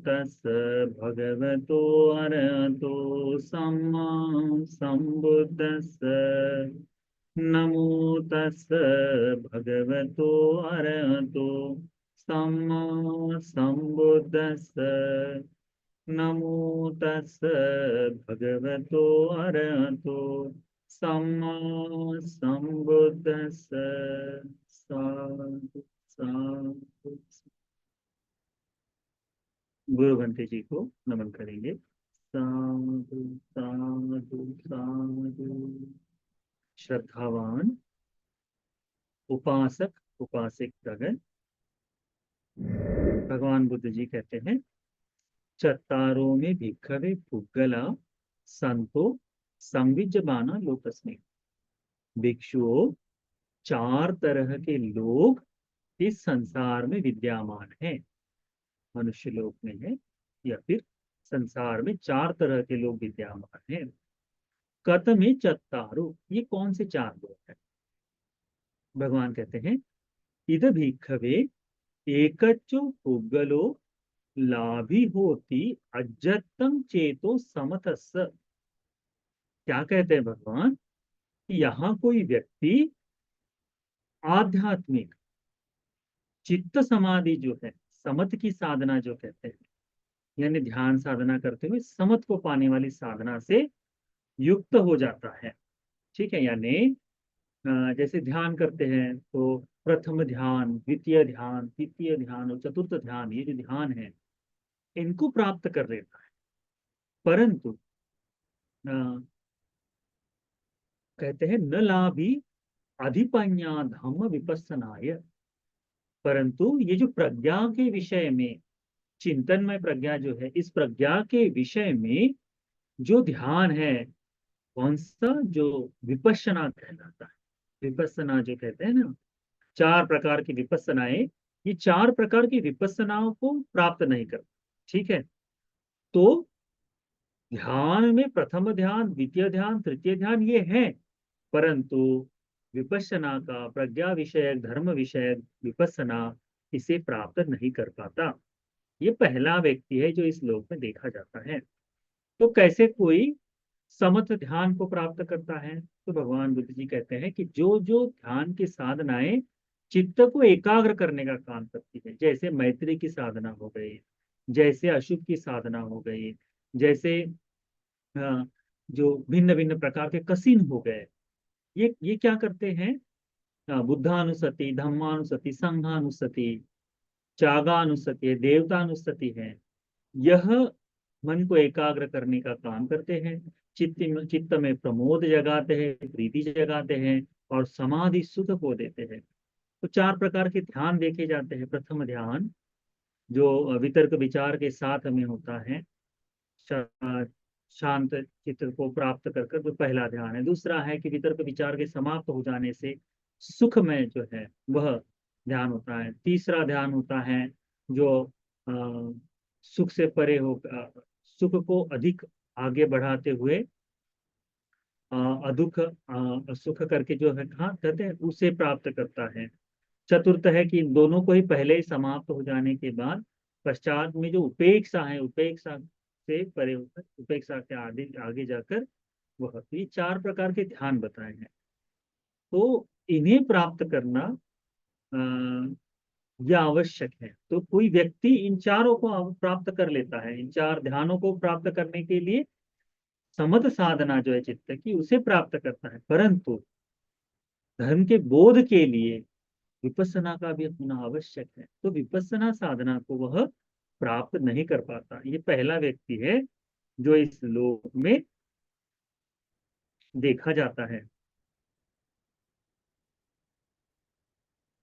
तस् भगवतो अरहतो सम्मा सम्बुद्धस्स। नमो तस् भगवतो अरहतो सम्मा सम्बुद्धस्स। नमो तस् भगवतो अरहतो सम्मा सम्बुद्धस्स। साधु साधु। गुरु भंते जी को नमन करेंगे। साधु साधु साधु। श्रद्धावान उपासक उपासिकगण, भगवान बुद्ध जी कहते हैं, चत्तारों में भिक्खवे पुग्गला संतो संविज्जबाना लोकस्मि। भिक्षुओं, चार तरह के लोग इस संसार में विद्यमान हैं। मनुष्य लोक में है या फिर संसार में चार तरह के लोग विद्यमान हैं। कतमे चत्तारो, ये कौन से चार लोग हैं? भगवान कहते हैं, इद भिक्खवे एकच्चो पुग्गलो लाभी होती अज्जतम चेतो समतस्स। क्या कहते हैं भगवान? यहाँ कोई व्यक्ति आध्यात्मिक चित्त समाधि जो है, समत की साधना जो कहते हैं, यानी ध्यान साधना करते हुए समत को पाने वाली साधना से युक्त हो जाता है। ठीक है, यानी जैसे ध्यान करते हैं तो प्रथम ध्यान, द्वितीय ध्यान, तृतीय ध्यान और चतुर्थ ध्यान, ये जो ध्यान है इनको प्राप्त कर लेता है। परंतु कहते हैं न लाभी अधिपज्ञा धम्म विपස්සनाय। परंतु ये जो प्रज्ञा के विषय में, चिंतनमय प्रज्ञा जो है, इस प्रज्ञा के विषय में जो ध्यान है, कौन सा? जो विपश्यना कहलाता है। विपස්සना जो कहते हैं ना, चार प्रकार की विपස්සनाएं, ये चार प्रकार की विपස්සनाओं को प्राप्त नहीं करता। ठीक है, तो ध्यान में प्रथम ध्यान, द्वितीय ध्यान, तृतीय ध्यान ये है, परंतु विपश्यना का प्रज्ञा विषयक, धर्म विषयक विपස්සना इसे प्राप्त नहीं कर पाता। ये पहला व्यक्ति है जो इस लोक में देखा जाता है। तो कैसे कोई समथ ध्यान को प्राप्त करता है? तो भगवान बुद्ध जी कहते हैं कि जो जो ध्यान की साधनाएं चित्त को एकाग्र करने का काम करती है, जैसे मैत्री की साधना हो गई, जैसे अशुभ की साधना हो गई, जैसे जो भिन्न भिन्न प्रकार के कसिन हो गए, ये क्या करते हैं? बुद्धानुसति, धम्मानुसति, संघानुसति, चागानुसति, देवतानुसति है। यह मन को एकाग्र करने का काम करते हैं, चित्त में प्रमोद जगाते हैं, प्रीति जगाते हैं और समाधि सुख को देते हैं। तो चार प्रकार के ध्यान देखे जाते हैं। प्रथम ध्यान जो वितर्क विचार के साथ हमें होता है, शांत चित्त को प्राप्त कर कर, तो पहला ध्यान है। दूसरा है कि वितर्क विचार के समाप्त हो जाने से सुख में जो है वह ध्यान होता है। तीसरा ध्यान होता है जो सुख से परे हो, सुख को अधिक आगे बढ़ाते हुए अदुख सुख करके जो है, हाँ कहते हैं, उसे प्राप्त करता है। चतुर्थ है कि दोनों को ही पहले ही समाप्त हो जाने के बाद पश्चात में जो उपेक्षा है, उपेक्षा से परे होकर, उपेक्षा के आगे आगे जाकर वह, तो ये चार प्रकार के ध्यान बताए हैं। तो इन्हें प्राप्त करना यह आवश्यक है। तो कोई व्यक्ति इन चारों को प्राप्त कर लेता है। इन चार ध्यानों को प्राप्त करने के लिए समत साधना जो है चित्त की, उसे प्राप्त करता है। परंतु धर्म के बोध के लिए विपස්සना का भी होना आवश्यक है। तो विपස්සना साधना को वह प्राप्त नहीं कर पाता। ये पहला व्यक्ति है जो इस लोक में देखा जाता है।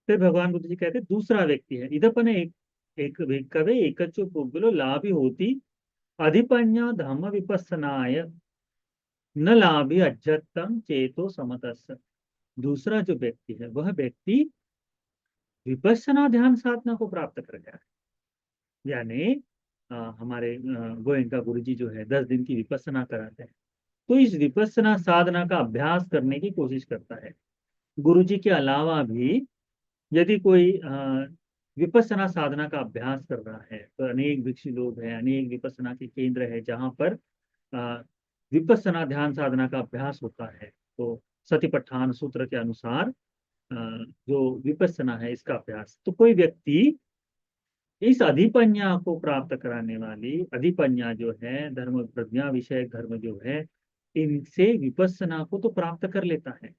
फिर भगवान बुद्ध जी कहते हैं, दूसरा व्यक्ति है, इधपन एक भिक्खवे एकच्चो पुग्गलो लाभी होती अधिपज्ञा धम्म विपස්සनाय न लाभी अज्जतम चेतो समतस्स। दूसरा जो व्यक्ति है, वह व्यक्ति विपස්සना ध्यान साधना को प्राप्त कर गया है। यानी हमारे गोयंका गुरु जी जो है 10 दिन की विपස්සना कराते हैं, तो इस विपස්සना साधना का अभ्यास करने की कोशिश करता है। गुरु जी के अलावा भी यदि कोई विपස්සना साधना का अभ्यास कर रहा है, तो अनेक भिक्षु लोग हैं, अनेक विपස්සना के केंद्र है जहाँ पर अ, विपස්සना ध्यान साधना का अभ्यास होता है। तो सतिपट्ठान सूत्र के अनुसार जो विपස්සना है इसका अभ्यास, तो कोई व्यक्ति इस अधिपन्या को प्राप्त कराने वाली अधिपन्या जो है, धर्म प्रज्ञा विषय धर्म जो है, इनसे विपස්සना को तो प्राप्त कर लेता है,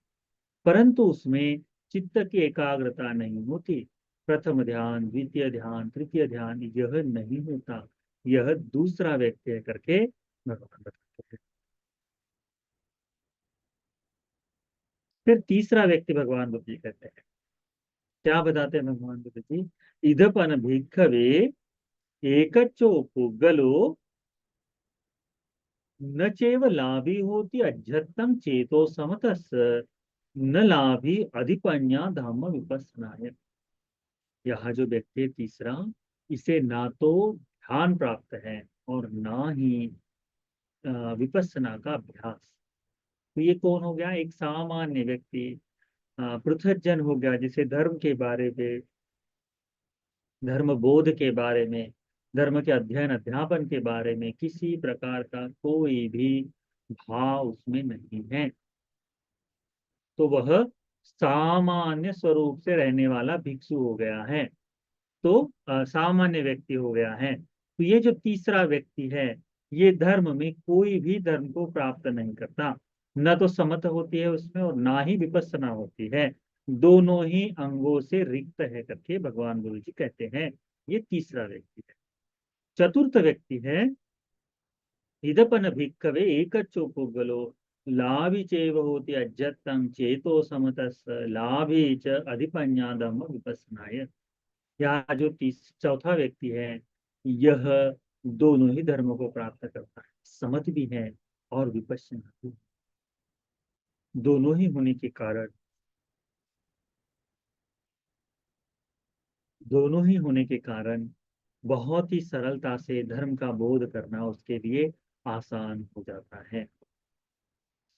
परंतु उसमें चित्त की एकाग्रता नहीं होती। प्रथम ध्यान, द्वितीय ध्यान, तृतीय ध्यान यह नहीं होता। यह दूसरा व्यक्ति है करके भगवान बताते हैं। फिर तीसरा व्यक्ति भगवान बुद्ध जी कहते हैं, क्या बताते हैं भगवान बुद्ध जी? इदपन भिक्खवे एकच्चो पुद्गलो न चैव लाभी होती अध्यत्तम चेतो समतस न लाभी अधिपन्या धम्म विपස්සनाय। यह जो व्यक्ति है तीसरा, इसे ना तो ध्यान प्राप्त है और ना ही विपස්සना का अभ्यास। तो ये कौन हो गया? एक सामान्य व्यक्ति, पृथज्जन हो गया, जिसे धर्म के बारे में, धर्म बोध के बारे में, धर्म के अध्ययन अध्यापन के बारे में किसी प्रकार का कोई भी भाव उसमें नहीं है। तो वह सामान्य स्वरूप से रहने वाला भिक्षु हो गया है। तो सामान्य व्यक्ति हो गया है। तो ये जो तीसरा व्यक्ति है, ये धर्म में कोई भी धर्म को प्राप्त नहीं करता, न तो समत होती है उसमें और ना ही विपස්සना होती है। दोनों ही अंगों से रिक्त है करके भगवान गुरु जी कहते हैं। ये तीसरा व्यक्ति है। चतुर्थ व्यक्ति है, इदपन भिक्खवे एकच्चो पुद्गलो लाभि चैव होति अज्जत्तं चेतो समतस् लाभि च अधिपन्यादम विपස්සनाय। या जो चौथा व्यक्ति है, यह दोनों ही धर्मों को प्राप्त करता है, समत भी है और विपश्यना भी। दोनों ही होने के कारण, दोनों ही होने के कारण बहुत ही सरलता से धर्म का बोध करना उसके लिए आसान हो जाता है।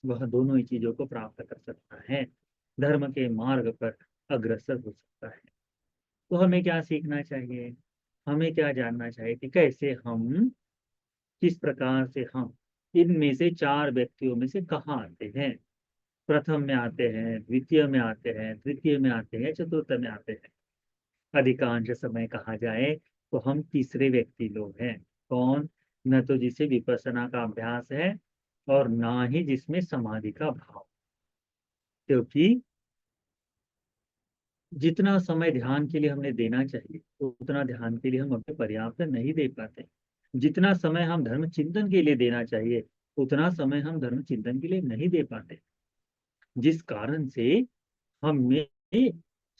वह दोनों ही चीजों को प्राप्त कर सकता है, धर्म के मार्ग पर अग्रसर हो सकता है। तो हमें क्या सीखना चाहिए? हमें क्या जानना चाहिए कि कैसे हम, किस प्रकार से हम इनमें से चार व्यक्तियों में से कहाँ आते हैं? प्रथम में आते हैं, द्वितीय में आते हैं, तृतीय में आते हैं, चतुर्थ में आते हैं। अधिकांश समय कहा जाए तो हम तीसरे व्यक्ति लोग हैं। कौन? न तो जिसे विपස්සना का अभ्यास है और ना ही जिसमें समाधि का भाव। क्योंकि जितना समय ध्यान के लिए हमें देना चाहिए, उतना ध्यान के लिए हम अपने पर्याप्त नहीं दे पाते। जितना समय हम धर्म चिंतन के लिए देना चाहिए, उतना समय हम धर्म चिंतन के लिए नहीं दे पाते, जिस कारण से हमें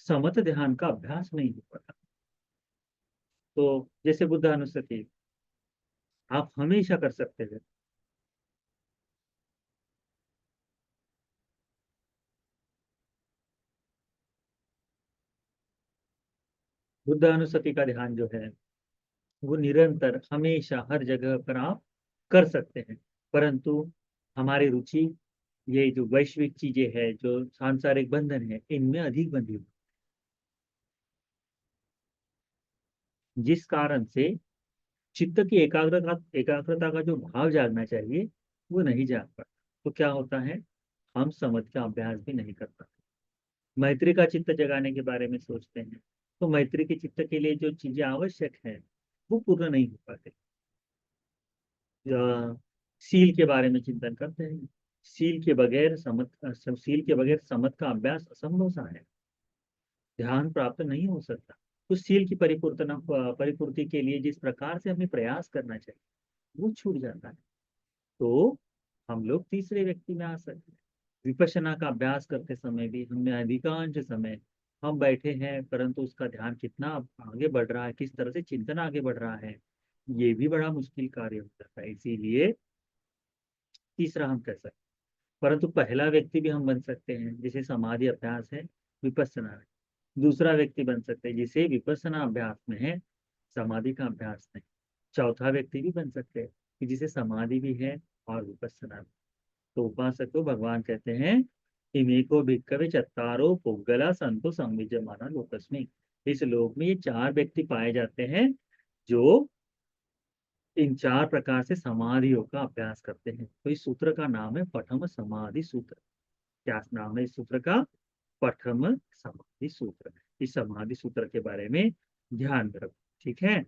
समत ध्यान का अभ्यास नहीं हो पाता। तो जैसे बुद्ध अनुස්සति आप हमेशा कर सकते हैं। बुद्ध अनुස්සति का ध्यान जो है, वो निरंतर हमेशा हर जगह पर आप कर सकते हैं, परंतु हमारी रुचि ये जो वैश्विक चीजें है, जो सांसारिक बंधन है, इनमें अधिक बंधी हुई, जिस कारण से चित्त की एकाग्रता का जो भाव जागना चाहिए वो नहीं जाग पाता। तो क्या होता है? हम समझ का अभ्यास भी नहीं कर पाते। मैत्री का चित्त जगाने के बारे में सोचते हैं, तो मैत्री के चित्त के लिए जो चीजें आवश्यक हैं वो पूर्ण नहीं हो पाते। सील के बारे में चिंतन करते हैं, सील के बगैर समत का अभ्यास असंभव सा है, ध्यान प्राप्त नहीं हो सकता। तो सील की परिपूर्ति के लिए जिस प्रकार से हमें प्रयास करना चाहिए, वो छूट जाता है। तो हम लोग तीसरे व्यक्ति में आ सकते हैं। विपश्यना का अभ्यास करते समय भी हमने अधिकांश समय हम बैठे हैं, परंतु उसका ध्यान कितना आगे बढ़ रहा है, किस तरह से चिंतन आगे बढ़ रहा है, ये भी बड़ा मुश्किल कार्य हो जाता है। इसीलिए तीसरा हम कह सकते हैं। परंतु पहला व्यक्ति भी हम बन सकते हैं जिसे समाधि अभ्यास है, विपස්සना है। दूसरा व्यक्ति बन सकते हैं जिसे विपස්සना अभ्यास में है, समाधि का अभ्यास नहीं। चौथा व्यक्ति भी बन सकते हैं कि जिसे समाधि भी है और विपස්සना भी। तो उपासक को भगवान कहते हैं, इमेको भिक्खवे चत्तारो पुग्गला संतो संविजमाना लोकस्मि। इस लोक में ये 4 व्यक्ति पाए जाते हैं जो इन 4 प्रकार से समाधियों का अभ्यास करते हैं। तो इस सूत्र का नाम है पठम समाधि सूत्र। क्या नाम है इस सूत्र का? पठम समाधि सूत्र। इस समाधि सूत्र के बारे में ध्यान में रखो, ठीक है।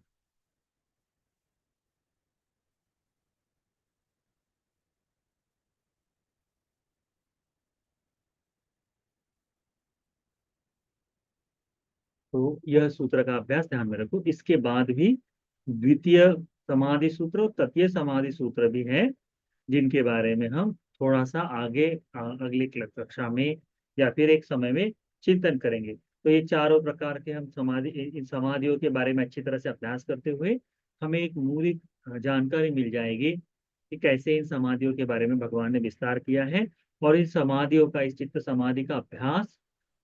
तो यह सूत्र का अभ्यास ध्यान में रखो। इसके बाद भी द्वितीय समाधि सूत्र और तृतीय समाधि सूत्र भी है, जिनके बारे में हम थोड़ा सा आगे अगली कक्षा में या फिर एक समय में चिंतन करेंगे। तो ये चारों प्रकार के हम इन समाधियों के बारे में अच्छी तरह से अभ्यास करते हुए हमें एक मूल जानकारी मिल जाएगी कि कैसे इन समाधियों के बारे में भगवान ने विस्तार किया है, और इन समाधियों का, इस चित्त समाधि का अभ्यास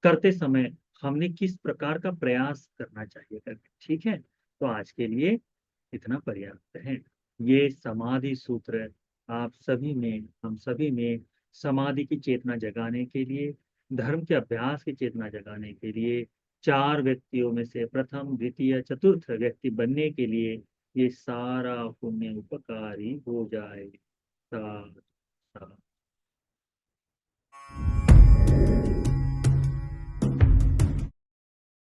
करते समय हमने किस प्रकार का प्रयास करना चाहिए करके। ठीक है, तो आज के लिए इतना पर्याप्त है। ये समाधि सूत्र आप सभी में, हम सभी में समाधि की चेतना जगाने के लिए, धर्म के अभ्यास की चेतना जगाने के लिए, 4 व्यक्तियों में से प्रथम द्वितीय चतुर्थ व्यक्ति बनने के लिए ये सारा पुण्य उपकारी हो जाए। साधु साधु।